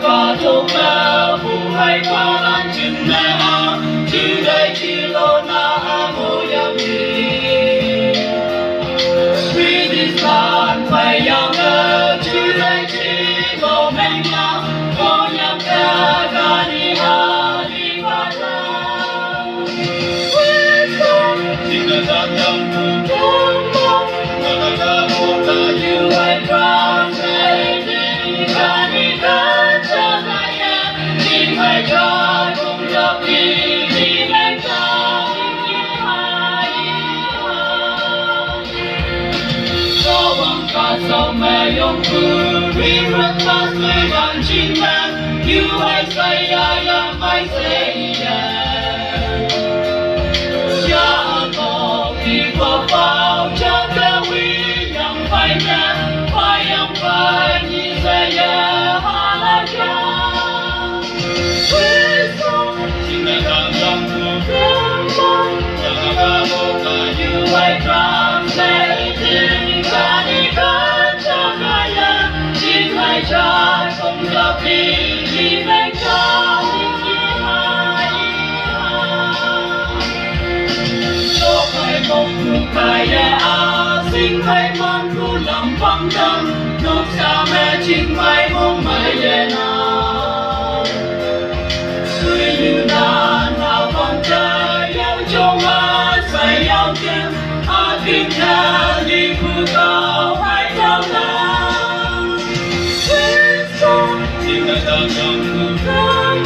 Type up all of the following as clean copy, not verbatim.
cả chục mẹ phụ hay qua lan chừng mẹ chỉ đây chỉ lo na mô yam đi vì đi san phải yang chỉ đây chỉ lo mình nhau có nhắm cả cả đi đi qua lang chỉ cần tan tâm you I translating Kani kacha kaya Di mai cha kung jabi Di mai cha Cho bằng cả sao mẹ yong ku Vì rất ta suy đàn chinh mẹ You I say I am I say yeah Cha có vì có bao cha kêu phải nhớ phải không phải như thế ya halaja chỉ ngày càng lòng thương chẳng có một cái như vậy trong thế thì cả đi cả cho cả ya chỉ ngày cha không gặp đi chỉ bên cha cho phải không phải ya sinh hay mong thu lòng vắng tâm lúc xa mẹ chính mãi mong mãi về nào người như đàn nào còn trời yêu trong say yêu tim tim theo đi khu cao hay theo nàng chỉ người ta trong cuộc sống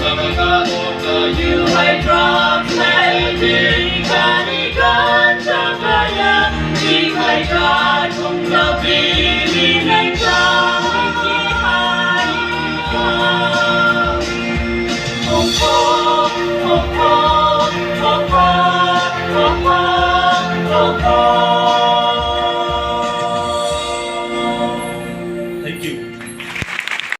và người ta thuộc cả yêu hay translating cả đi cả cha cả ya chỉ ngày cha không gặp vì nên cha không có